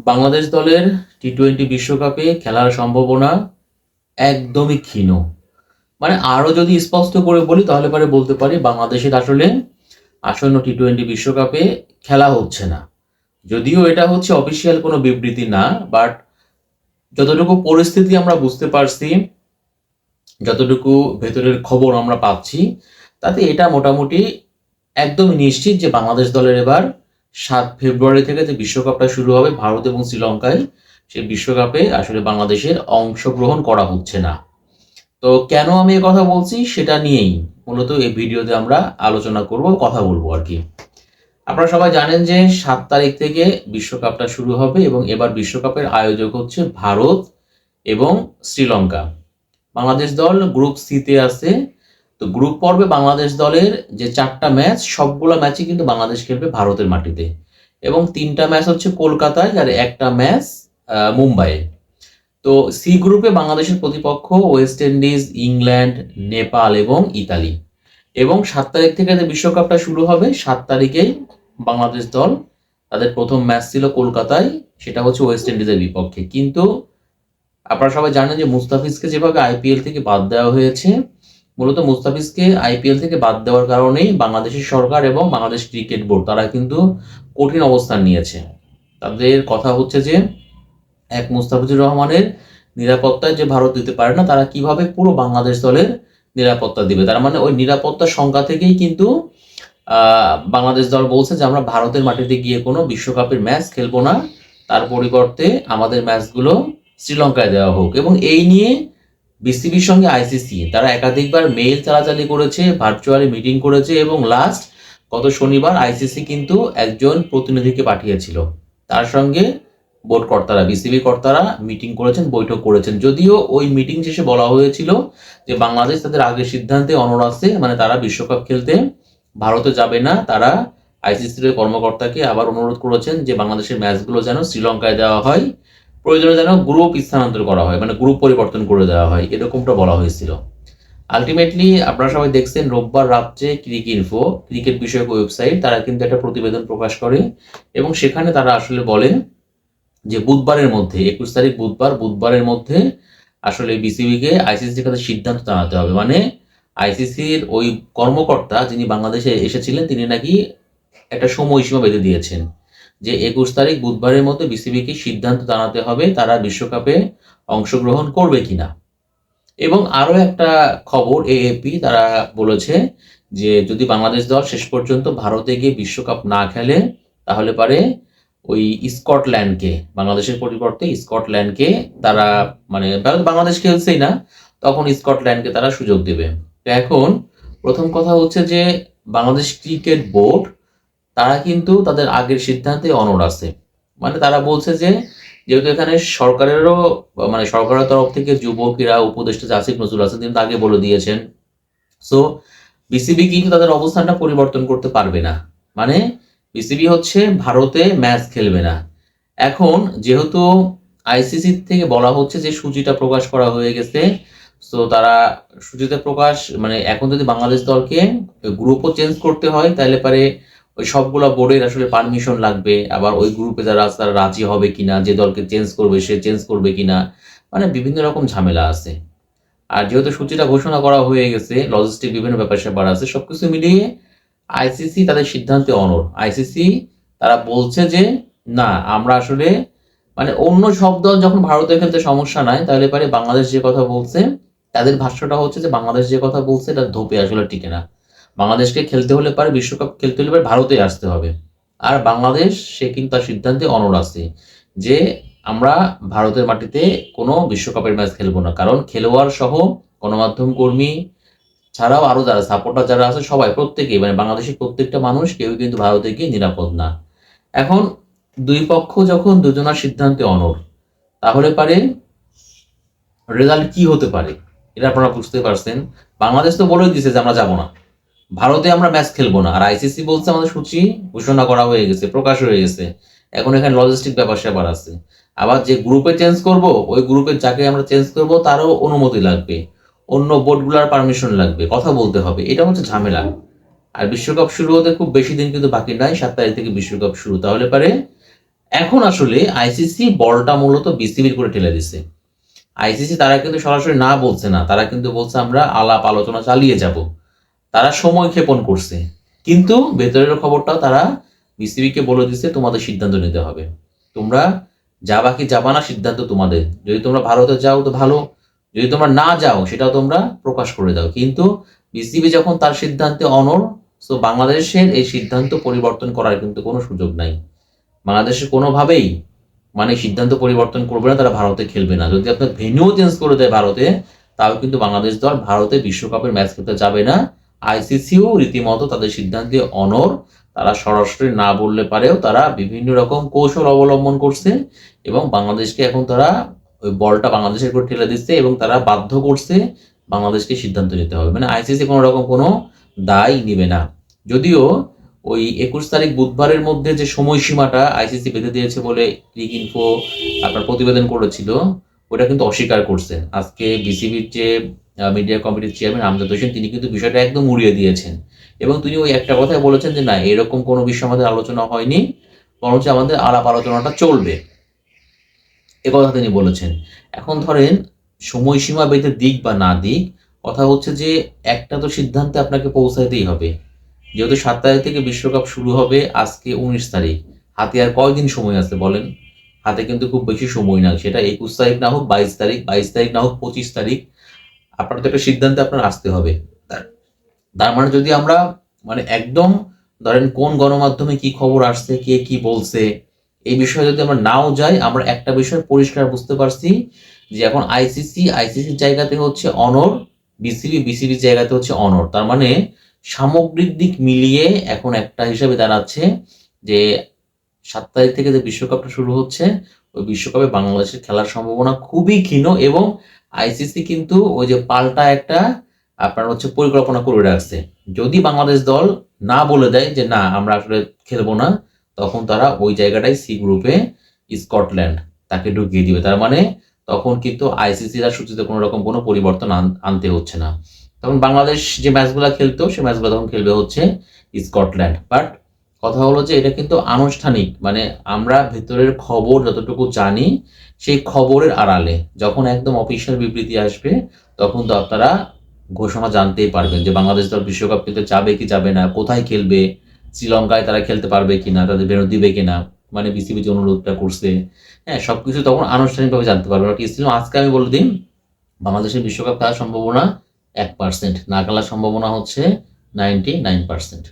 বাংলাদেশ দলের টি-20 বিশ্বকাপে খেলার সম্ভাবনা একদমই ক্ষীণ। মানে আরো যদি স্পষ্ট করে বলি তাহলে পরে বলতে পারি বাংলাদেশের আসলে আসন্ন টি-20 বিশ্বকাপে খেলা হচ্ছে না। যদিও এটা হচ্ছে অফিসিয়াল কোনো বিবৃতি না, বাট যতটুকু পরিস্থিতি আমরা বুঝতে পারছি, যতটুকু ভেতরের খবর আমরা পাচ্ছি, তাতে এটা মোটামুটি একদমই নিশ্চিত যে বাংলাদেশ দলের এবার 7 ফেব্রুয়ারি থেকে যে বিশ্বকাপটা শুরু হবে ভারত এবং শ্রীলঙ্কায়, সেই বিশ্বকাপে আসলে বাংলাদেশের অংশগ্রহণ করা হচ্ছে না। তো কেন আমি এ কথা বলছি সেটা নিয়েই মূলত এই ভিডিওতে আমরা আলোচনা করব, কথা বলবো আর কি। আপনারা সবাই জানেন যে 7 তারিখ থেকে বিশ্বকাপটা শুরু হবে এবং এবার বিশ্বকাপের আয়োজক হচ্ছে ভারত এবং শ্রীলঙ্কা। বাংলাদেশ দল গ্রুপ সিতে আছে। তো গ্রুপ পর্বে বাংলাদেশ দলের যে 4টা ম্যাচ, সবগুলো ম্যাচই কিন্তু বাংলাদেশ খেলবে ভারতের মাটিতে, এবং 3টা ম্যাচ হচ্ছে কলকাতায় আর একটা ম্যাচ মুম্বাইয়ে। তো সি গ্রুপে বাংলাদেশের প্রতিপক্ষ ওয়েস্ট ইন্ডিজ, ইংল্যান্ড, নেপাল এবং ইতালি। এবং 7 তারিখ থেকে যে বিশ্বকাপটা শুরু হবে, 7 তারিখেই বাংলাদেশ দল তাদের প্রথম ম্যাচ ছিল কলকাতায়, সেটা হচ্ছে ওয়েস্ট ইন্ডিজের বিপক্ষে। কিন্তু আপনারা সবাই জানেন যে মুস্তাফিজকে যেভাবে আইপিএল থেকে বাদ দেওয়া হয়েছে, মূলত মুস্তাফিজকে আইপিএল থেকে বাদ দেওয়ার কারণেই বাংলাদেশের সরকার এবং বাংলাদেশ ক্রিকেট বোর্ড তারা কিন্তু কঠিন অবস্থান নিয়েছে। তাদের কথা হচ্ছে যে এক মুস্তাফিজুর রহমানের নিরাপত্তায় যে ভারত দিতে পারে না, তারা কিভাবে পুরো বাংলাদেশ দলের নিরাপত্তা দিবে। তার মানে ওই নিরাপত্তার সংখ্যা থেকেই কিন্তু বাংলাদেশ দল বলছে যে আমরা ভারতের মাটিতে গিয়ে কোনো বিশ্বকাপের ম্যাচ খেলবো না, তার পরিবর্তে আমাদের ম্যাচগুলো শ্রীলঙ্কায় দেওয়া হোক। এবং এই নিয়ে বিসিবির সঙ্গে আইসিসি তারা একাধিকবার মেইল চালাচালি করেছে, ভার্চুয়ালি মিটিং করেছে, এবং লাস্ট গত শনিবার আইসিসি কিন্তু একজন প্রতিনিধিকে পাঠিয়েছিল। তার সঙ্গে বোর্ড কর্তারা, বিসিবি কর্তারা মিটিং করেছেন, বৈঠক করেছেন। যদিও ওই মিটিং শেষে বলা হয়েছিল যে বাংলাদেশ তাদের আগের সিদ্ধান্তে অনড় আছে, মানে তারা বিশ্বকাপ খেলতে ভারতে যাবে না। তারা আইসিসির কর্মকর্তাকে আবার অনুরোধ করেছেন যে বাংলাদেশের ম্যাচগুলো যেন শ্রীলঙ্কায় দেওয়া হয়, প্রয়োজনে যেন গ্রুপ স্থানান্তর করা হয়, মানে গ্রুপ পরিবর্তন করে দেওয়া হয়, এরকমটা বলা হয়েছিল। আলটিমেটলি আপনারা সবাই দেখছেন রোববার রাত্রে ক্রিকইনফো, ক্রিকেট বিষয়ক ওয়েবসাইট, তারা কিন্তু একটা প্রতিবেদন প্রকাশ করে এবং সেখানে তারা আসলে বলে যে বুধবারের মধ্যে, 21 তারিখ বুধবারের মধ্যে আসলে বিসিবিকে আইসিসির কাছে সিদ্ধান্ত জানাতে হবে। মানে আইসিসির ওই কর্মকর্তা যিনি বাংলাদেশে এসেছিলেন, তিনি নাকি একটা সময়সীমা বেঁধে দিয়েছেন যে 21 তারিখ বুধবারের মধ্যে বিসিবিকে সিদ্ধান্ত জানাতে হবে তারা বিশ্বকাপে অংশগ্রহণ করবে কিনা। এবং আরো একটা খবর, এএপি তারা বলেছে যে যদি বাংলাদেশ দল শেষ পর্যন্ত ভারতে গিয়ে বিশ্বকাপ না খেলে, তাহলে পারে ওই স্কটল্যান্ডকে, বাংলাদেশের পরিবর্তে স্কটল্যান্ডকে তারা, মানে বাংলাদেশ খেলছেই না, তখন স্কটল্যান্ডকে তারা সুযোগ দেবে। তো এখন প্রথম কথা হচ্ছে যে বাংলাদেশ ক্রিকেট বোর্ড তারা কিন্তু তাদের আগের সিদ্ধান্তে অনড় আছে। মানে তারা বলছে যে যেহেতু এখানে সরকারেরও, মানে সরকারের তরফ থেকে যুব ক্রীড়া উপদেষ্টা আসিফ নজরুল হাসান তিনি আগে বলে দিয়েছেন, সো বিসিবি কিন্তু তাদের অবস্থানটা পরিবর্তন করতে পারবে না। মানে বিসিবি হচ্ছে ভারতে ম্যাচ খেলবে না। এখন যেহেতু আইসিসি থেকে বলা হচ্ছে যে সূচিটা প্রকাশ করা হয়ে গেছে, সো তারা সূচিতে প্রকাশ, মানে এখন যদি বাংলাদেশ দলকে গ্রুপও চেঞ্জ করতে হয় তাহলে পারে ওই সবগুলা বোর্ডের আসলে পারমিশন লাগবে, আবার ওই গ্রুপে যারা আছে তারা রাজি হবে কিনা, যে দলকে চেঞ্জ করবে সে চেঞ্জ করবে কিনা, মানে বিভিন্ন রকম ঝামেলা আছে। আর যেহেতু সূচিটা ঘোষণা করা হয়ে গেছে, লজিস্টিক বিভিন্ন ব্যাপার স্যাপার আছে, সবকিছু মিলিয়ে আইসিসি তাদের সিদ্ধান্তে অনড়। আইসিসি তারা বলছে যে না, আমরা আসলে, মানে অন্য সব দল যখন ভারতে খেলতে সমস্যা নাই, তাহলে পারে বাংলাদেশ যে কথা বলছে, তাদের ভাষ্যটা হচ্ছে যে বাংলাদেশ যে কথা বলছে এটা ধোপে আসলে টিকে না। বাংলাদেশকে খেলতে হলে পারে, বিশ্বকাপ খেলতে হলে পারে ভারতে আসতে হবে। আর বাংলাদেশ সে কিন্তু তার সিদ্ধান্তে অনড় আছে যে আমরা ভারতের মাটিতে কোনো বিশ্বকাপের ম্যাচ খেলবো না, কারণ খেলোয়াড় সহ গণমাধ্যম কর্মী ছাড়াও আরো যারা সাপোর্টার যারা আছে সবাই, প্রত্যেকেই, মানে বাংলাদেশের প্রত্যেকটা মানুষ কেউ কিন্তু ভারতে গিয়ে নিরাপদ না। এখন দুই পক্ষ যখন দুজনার সিদ্ধান্তে অনড়, তাহলে পারে রেজাল্ট কি হতে পারে এটা আপনারা বুঝতে পারছেন। বাংলাদেশ তো বলেই দিয়েছে যে আমরা যাবো না, ভারতে আমরা ম্যাচ খেলবো না, আর আইসিসি বলছে আমাদের সূচি ঘোষণা করা হয়ে গেছে, প্রকাশ হয়ে গেছে, এখন এখানে লজিস্টিক ব্যাপার স্যাপার আছে। আবার যে গ্রুপে চেঞ্জ করব, ওই গ্রুপের যাকে আমরা চেঞ্জ করব তারও অনুমতি লাগবে, অন্য বোর্ডগুলোর পারমিশন লাগবে, কথা বলতে হবে, এটা হচ্ছে ঝামেলা। আর বিশ্বকাপ শুরু হতে খুব বেশি দিন কিন্তু বাকি নাই, 7 তারিখ থেকে বিশ্বকাপ শুরু। তাহলে পারে এখন আসলে আইসিসি বলটা মূলত বিসিবির করে ঠেলে দিছে। আইসিসি তারা কিন্তু সরাসরি না বলছে না, তারা কিন্তু বলছে আমরা আলাপ আলোচনা চালিয়ে যাব। তারা সময় ক্ষেপণ করছে, কিন্তু ভেতরের খবরটাও তারা বিসিবিকে বলে দিচ্ছে তোমাদের সিদ্ধান্ত নিতে হবে, তোমরা যাবা কি যাবা না সিদ্ধান্ত তোমাদের, যদি তোমরা ভারতে যাও তো ভালো, যদি তোমরা না যাও সেটাও তোমরা প্রকাশ করে দাও। কিন্তু বিসিবি যখন তার সিদ্ধান্তে অনড়, তো বাংলাদেশের এই সিদ্ধান্ত পরিবর্তন করার কিন্তু কোনো সুযোগ নাই। বাংলাদেশের কোনোভাবেই মানে সিদ্ধান্ত পরিবর্তন করবে না, তারা ভারতে খেলবে না। যদি আপনার ভেন্যুও চেঞ্জ করে দেয় ভারতে, তাও কিন্তু বাংলাদেশ দল ভারতে বিশ্বকাপের ম্যাচ খেলতে যাবে না। আইসিসিও রীতিমতো তাদের সিদ্ধান্তে অনড়, তারা সরাসরি না বললে পারেও তারা বিভিন্ন রকম কৌশল অবলম্বন করছে এবং বাংলাদেশকে এখন তারা ওই বলটা বাংলাদেশের উপর ঠেলে দিচ্ছে এবং তারা বাধ্য করছে বাংলাদেশকে সিদ্ধান্ত নিতে হবে। মানে আইসিসি কোনো রকম কোনো দায় নিবে না। যদিও ওই 21 তারিখ বুধবারের মধ্যে যে সময়সীমাটা আইসিসি বেঁধে দিয়েছে বলে ক্রিক ইনফো আপনার প্রতিবেদন করেছিল, ওটা কিন্তু অস্বীকার করছে। আজকে বিসিবির যে মিডিয়া কমিটির চেয়ারম্যান আমজাদ হোসেন, তিনি কিন্তু বিষয়টা একদম উড়িয়ে দিয়েছেন এবং তিনি ওই একটা কথাই বলেছেন যে না, এরকম কোনো বিষয় আমাদের আলোচনা হয়নি, বরঞ্চ আমাদের আলাপ আলোচনাটা চলবে, এ কথা তিনি বলেছেন। এখন ধরেন সময়সীমা বেঁধে দিক বা না দিক, কথা হচ্ছে যে একটা তো সিদ্ধান্তে আপনাকে পৌঁছাইতেই হবে। যেহেতু 7 তারিখ থেকে বিশ্বকাপ শুরু হবে, আজকে 19 তারিখ, হাতে আর কয়দিন সময় আছে বলেন? হাতে কিন্তু খুব বেশি সময় না, সেটা 21 তারিখ না হোক 22 তারিখ, 22 তারিখ না হোক 25 তারিখ, আপনার তো একটা সিদ্ধান্তে আপনার আসতে হবে। তার মানে যদি আমরা মানে একদম ধরেন কোন গণমাধ্যমে কি খবর আসছে, কে কি বলছে, এই বিষয়ে যদি আমরা নাও যাই, আমরা একটা বিষয় পরিষ্কার বুঝতে পারছি যে এখন আইসিসির জায়গাতে হচ্ছে অনড়, বিসিবির জায়গাতে হচ্ছে অনড়। তার মানে সামগ্রিক দিক মিলিয়ে এখন একটা হিসাবে দাঁড়াচ্ছে যে 7 তারিখ থেকে যে বিশ্বকাপটা শুরু হচ্ছে, ওই বিশ্বকাপে বাংলাদেশের খেলার সম্ভাবনা খুবই ক্ষীণ এবং আইসিসি কিন্তু ওই যে পাল্টা একটা আপনার হচ্ছে পরিকল্পনা করে রাখছে। যদি বাংলাদেশ দল না বলে দেয় যে না আমরা আসলে খেলবো না, তখন তারা ওই জায়গাটায় সি গ্রুপে স্কটল্যান্ড তাকে ঢুকিয়ে দিবে। তার মানে তখন কিন্তু আইসিসির আর সূচিতে কোনো রকম কোনো পরিবর্তন আনতে হচ্ছে না। তখন বাংলাদেশ যে ম্যাচগুলো খেলতো সে ম্যাচগুলো তখন খেলবে হচ্ছে স্কটল্যান্ড। বাট কথা হলো যে এটা কিন্তু আনুষ্ঠানিক, মানে আমরা ভেতরের খবর যতটুকু জানি সেই খবরের আড়ালে যখন একদম অফিসিয়াল বিবৃতি আসবে, তখন তো আপনারা ঘোষণা জানতেই পারবেন যে বাংলাদেশ দল বিশ্বকাপ খেলতে যাবে কি যাবে না, কোথায় খেলবে, শ্রীলঙ্কায় তারা খেলতে পারবে কিনা, তাদের বেরো দিবে কিনা, মানে বিসিবি যে অনুরোধটা করছে, হ্যাঁ সবকিছু তখন আনুষ্ঠানিকভাবে জানতে পারবে। কি ছিল আজকে আমি বলে দিন, বাংলাদেশের বিশ্বকাপ খেলার সম্ভাবনা 1%, না খেলার সম্ভাবনা হচ্ছে 99%।